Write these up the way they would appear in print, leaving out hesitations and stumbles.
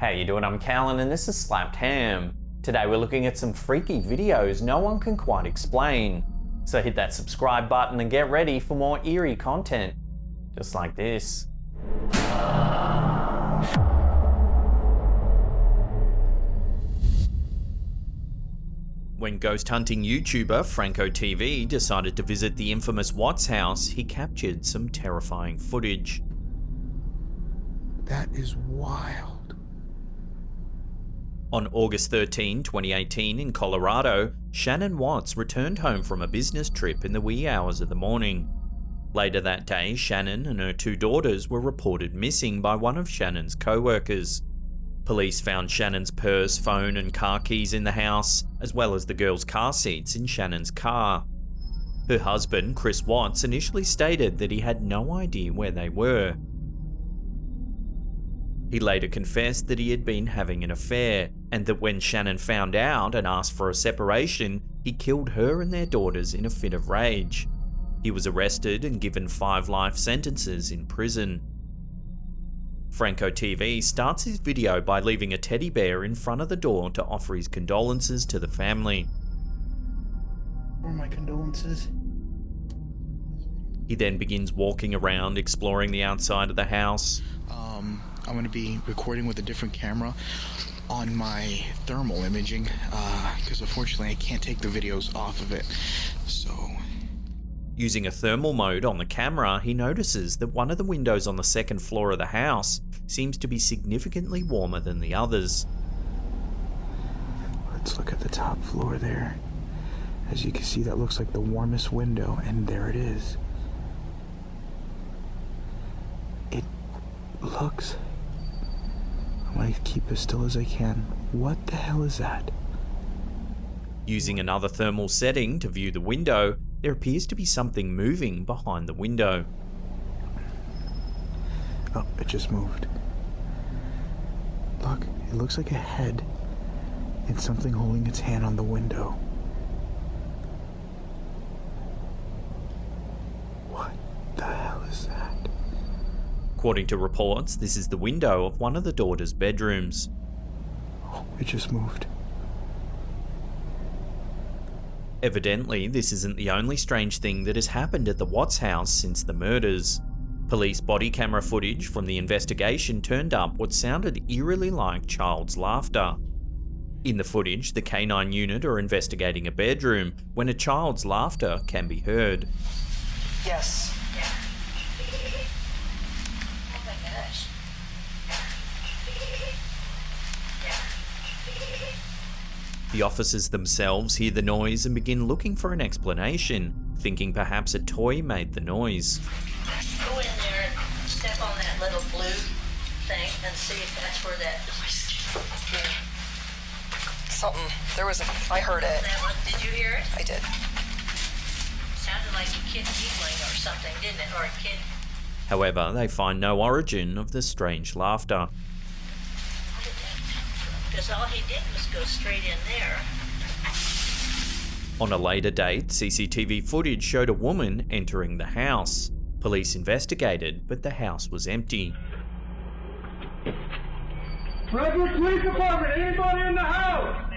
How you doing? I'm Callan and this is Slapped Ham. Today we're looking at some freaky videos no one can quite explain. So hit that subscribe button and get ready for more eerie content. Just like this. When ghost hunting YouTuber Franco TV decided to visit the infamous Watts house, he captured some terrifying footage. That is wild. On August 13, 2018 in Colorado, Shannon Watts returned home from a business trip in the wee hours of the morning. Later that day, Shannon and her two daughters were reported missing by one of Shannon's co-workers. Police found Shannon's purse, phone and car keys in the house, as well as the girls' car seats in Shannon's car. Her husband, Chris Watts, initially stated that he had no idea where they were. He later confessed that he had been having an affair, and that when Shannon found out and asked for a separation, he killed her and their daughters in a fit of rage. He was arrested and given 5 life sentences in prison. Franco TV starts his video by leaving a teddy bear in front of the door to offer his condolences to the family. Where are my condolences? He then begins walking around, exploring the outside of the house. I'm going to be recording with a different camera on my thermal imaging, because unfortunately I can't take the videos off of it, so... Using a thermal mode on the camera, he notices that one of the windows on the second floor of the house seems to be significantly warmer than the others. Let's look at the top floor there. As you can see, that looks like the warmest window, and there it is. It looks... I'm going to keep as still as I can. What the hell is that? Using another thermal setting to view the window, there appears to be something moving behind the window. Oh, it just moved. Look, it looks like a head and something holding its hand on the window. What the hell is that? According to reports, this is the window of one of the daughters' bedrooms. Oh, it just moved. Evidently, this isn't the only strange thing that has happened at the Watts house since the murders. Police body camera footage from the investigation turned up what sounded eerily like child's laughter. In the footage, the K9 unit are investigating a bedroom when a child's laughter can be heard. Yes. The officers themselves hear the noise and begin looking for an explanation, thinking perhaps a toy made the noise. Go in there and step on that little blue thing and see if that's where that noise came. Something. I heard it. That one, did you hear it? I did. Sounded like a kid giggling or something, didn't it? Or a kid. However, they find no origin of the strange laughter. Because all he did was go straight in there. On a later date, CCTV footage showed a woman entering the house. Police investigated, but the house was empty. Redwood Police Department, anybody in the house?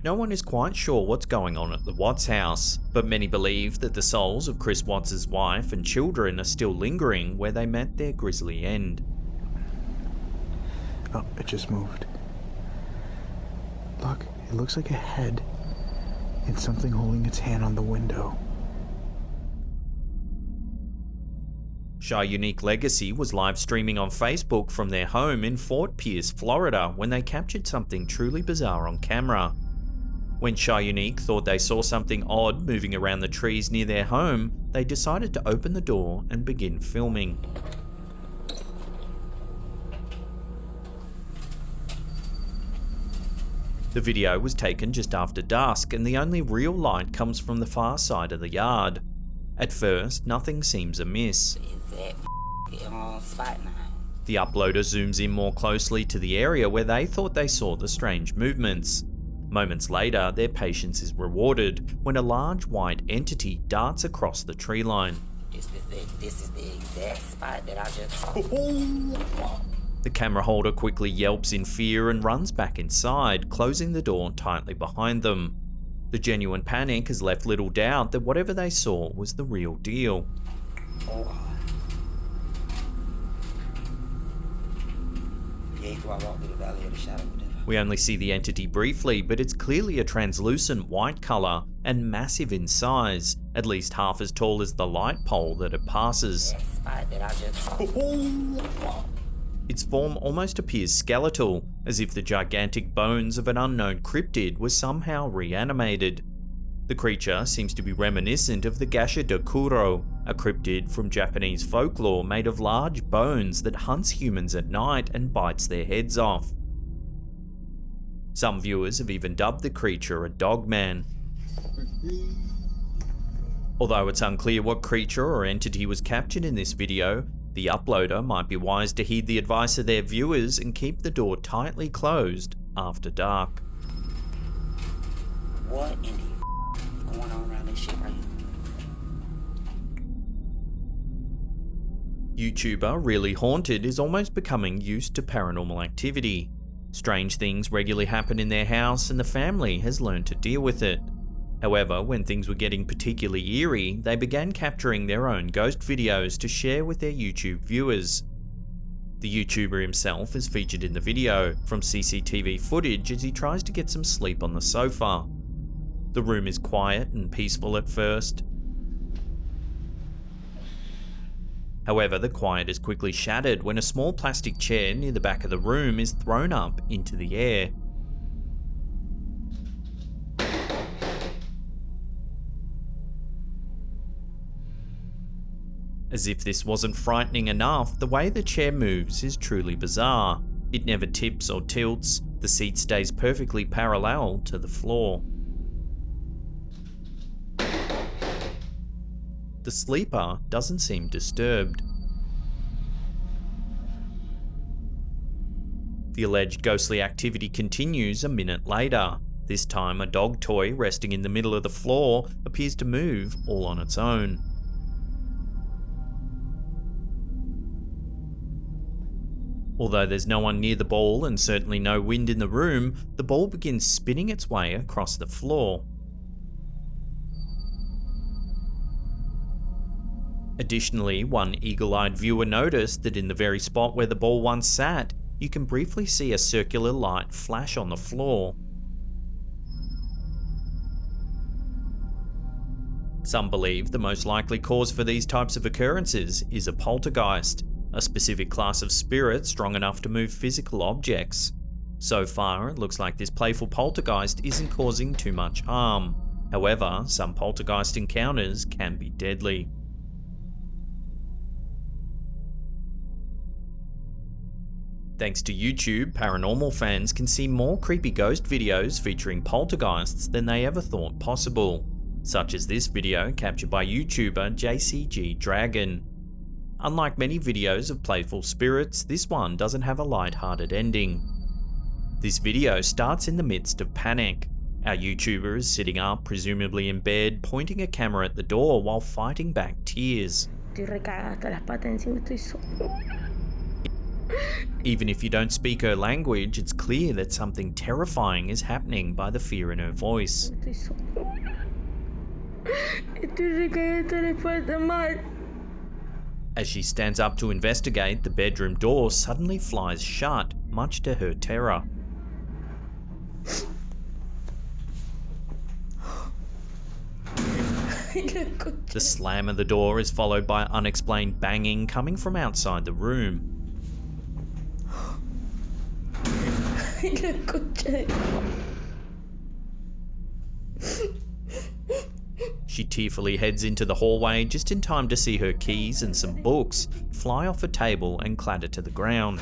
No one is quite sure what's going on at the Watts house, but many believe that the souls of Chris Watts' wife and children are still lingering where they met their grisly end. Oh, it just moved. Look, it looks like a head and something holding its hand on the window. Shy Unique Legacy was live streaming on Facebook from their home in Fort Pierce, Florida, when they captured something truly bizarre on camera. When Shy Unique thought they saw something odd moving around the trees near their home, they decided to open the door and begin filming. The video was taken just after dusk, and the only real light comes from the far side of the yard. At first, nothing seems amiss. The uploader zooms in more closely to the area where they thought they saw the strange movements. Moments later, their patience is rewarded when a large white entity darts across the tree line. This is the exact spot that I just... The camera holder quickly yelps in fear and runs back inside, closing the door tightly behind them. The genuine panic has left little doubt that whatever they saw was the real deal. Oh God. Yea, do I walk through the valley of the shadow of death? We only see the entity briefly, but it's clearly a translucent white colour and massive in size, at least half as tall as the light pole that it passes. That spot that I just... Its form almost appears skeletal, as if the gigantic bones of an unknown cryptid were somehow reanimated. The creature seems to be reminiscent of the Gasha de Kuro, a cryptid from Japanese folklore made of large bones that hunts humans at night and bites their heads off. Some viewers have even dubbed the creature a dogman. Although it's unclear what creature or entity was captured in this video, the uploader might be wise to heed the advice of their viewers and keep the door tightly closed after dark. What in the is going on around this shit right here? YouTuber Really Haunted is almost becoming used to paranormal activity. Strange things regularly happen in their house and the family has learned to deal with it. However, when things were getting particularly eerie, they began capturing their own ghost videos to share with their YouTube viewers. The YouTuber himself is featured in the video, from CCTV footage as he tries to get some sleep on the sofa. The room is quiet and peaceful at first. However, the quiet is quickly shattered when a small plastic chair near the back of the room is thrown up into the air. As if this wasn't frightening enough, the way the chair moves is truly bizarre. It never tips or tilts, the seat stays perfectly parallel to the floor. The sleeper doesn't seem disturbed. The alleged ghostly activity continues a minute later. This time, a dog toy resting in the middle of the floor appears to move all on its own. Although there's no one near the ball and certainly no wind in the room, the ball begins spinning its way across the floor. Additionally, one eagle-eyed viewer noticed that in the very spot where the ball once sat, you can briefly see a circular light flash on the floor. Some believe the most likely cause for these types of occurrences is a poltergeist, a specific class of spirit strong enough to move physical objects. So far, it looks like this playful poltergeist isn't causing too much harm. However, some poltergeist encounters can be deadly. Thanks to YouTube, paranormal fans can see more creepy ghost videos featuring poltergeists than they ever thought possible, such as this video captured by YouTuber JCG Dragon. Unlike many videos of playful spirits, this one doesn't have a light-hearted ending. This video starts in the midst of panic. Our YouTuber is sitting up, presumably in bed, pointing a camera at the door while fighting back tears. Even if you don't speak her language, it's clear that something terrifying is happening by the fear in her voice. As she stands up to investigate, the bedroom door suddenly flies shut, much to her terror. The slam of the door is followed by unexplained banging coming from outside the room. She tearfully heads into the hallway just in time to see her keys and some books fly off a table and clatter to the ground.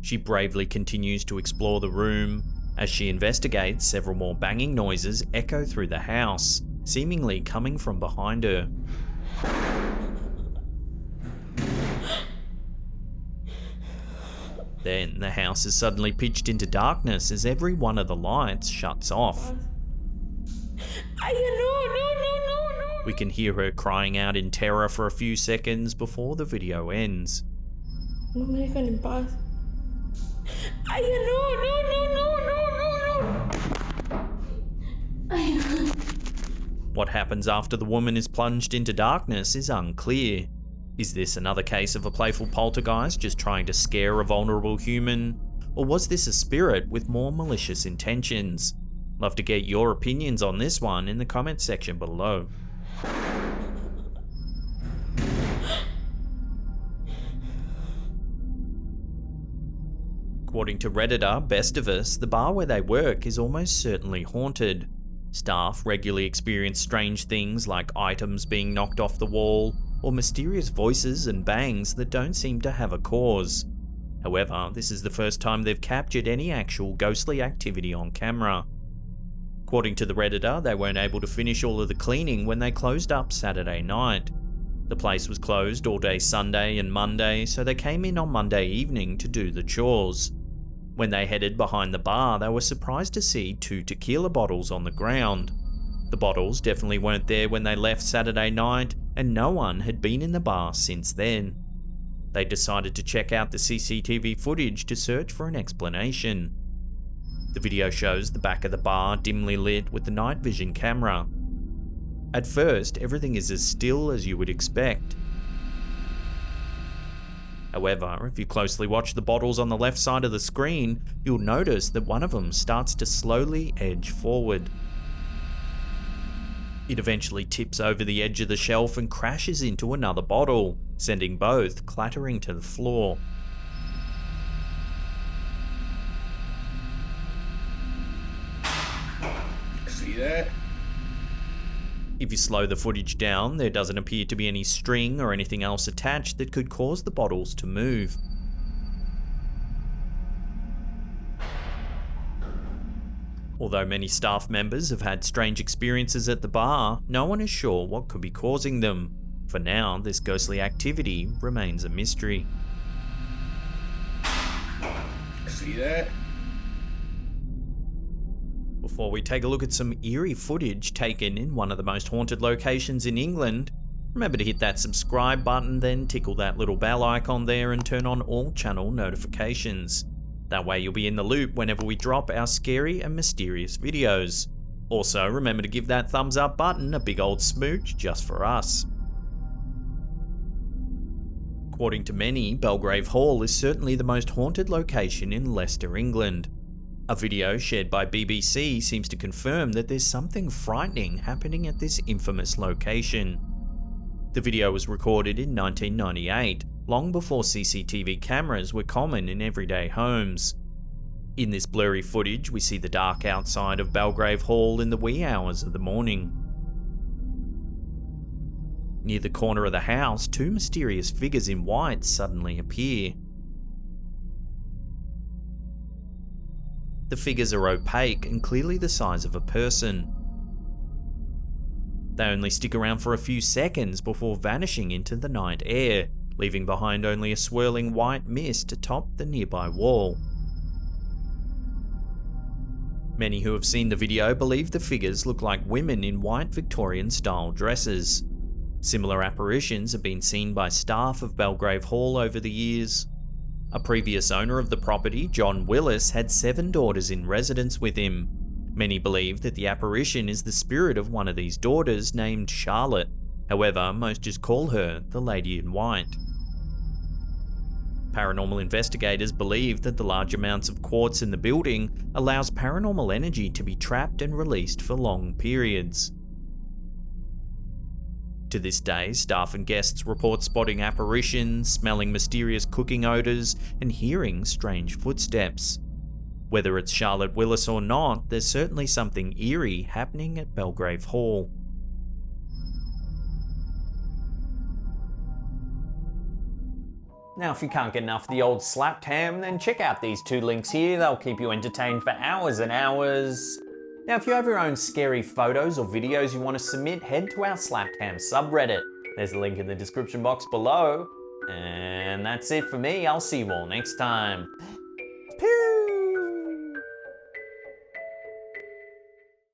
She bravely continues to explore the room. As she investigates, several more banging noises echo through the house, seemingly coming from behind her. Then the house is suddenly pitched into darkness as every one of the lights shuts off. No. We can hear her crying out in terror for a few seconds before the video ends. No me dejan en paz. Ay, no. Ay, no. What happens after the woman is plunged into darkness is unclear. Is this another case of a playful poltergeist just trying to scare a vulnerable human? Or was this a spirit with more malicious intentions? Love to get your opinions on this one in the comments section below. According to Redditor Best of Us, the bar where they work is almost certainly haunted. Staff regularly experience strange things like items being knocked off the wall, or mysterious voices and bangs that don't seem to have a cause. However, this is the first time they've captured any actual ghostly activity on camera. According to the Redditor, they weren't able to finish all of the cleaning when they closed up Saturday night. The place was closed all day Sunday and Monday, so they came in on Monday evening to do the chores. When they headed behind the bar, they were surprised to see 2 tequila bottles on the ground. The bottles definitely weren't there when they left Saturday night, and no one had been in the bar since then. They decided to check out the CCTV footage to search for an explanation. The video shows the back of the bar dimly lit with the night vision camera. At first, everything is as still as you would expect. However, if you closely watch the bottles on the left side of the screen, you'll notice that one of them starts to slowly edge forward. It eventually tips over the edge of the shelf and crashes into another bottle, sending both clattering to the floor. See that? If you slow the footage down, there doesn't appear to be any string or anything else attached that could cause the bottles to move. Although many staff members have had strange experiences at the bar, no one is sure what could be causing them. For now, this ghostly activity remains a mystery. See that? Before we take a look at some eerie footage taken in one of the most haunted locations in England, remember to hit that subscribe button, then tickle that little bell icon there and turn on all channel notifications. That way you'll be in the loop whenever we drop our scary and mysterious videos. Also, remember to give that thumbs up button a big old smooch just for us. According to many, Belgrave Hall is certainly the most haunted location in Leicester, England. A video shared by BBC seems to confirm that there's something frightening happening at this infamous location. The video was recorded in 1998, long before CCTV cameras were common in everyday homes. In this blurry footage, we see the dark outside of Belgrave Hall in the wee hours of the morning. Near the corner of the house, 2 mysterious figures in white suddenly appear. The figures are opaque and clearly the size of a person. They only stick around for a few seconds before vanishing into the night air, leaving behind only a swirling white mist atop the nearby wall. Many who have seen the video believe the figures look like women in white Victorian-style dresses. Similar apparitions have been seen by staff of Belgrave Hall over the years. A previous owner of the property, John Willis, had 7 daughters in residence with him. Many believe that the apparition is the spirit of one of these daughters named Charlotte. However, most just call her the Lady in White. Paranormal investigators believe that the large amounts of quartz in the building allows paranormal energy to be trapped and released for long periods. To this day, staff and guests report spotting apparitions, smelling mysterious cooking odours, and hearing strange footsteps. Whether it's Charlotte Willis or not, there's certainly something eerie happening at Belgrave Hall. Now, if you can't get enough of the old slapped ham, then check out these 2 links here. They'll keep you entertained for hours and hours. Now, if you have your own scary photos or videos you want to submit, head to our Slapped Ham subreddit. There's a link in the description box below. And that's it for me. I'll see you all next time.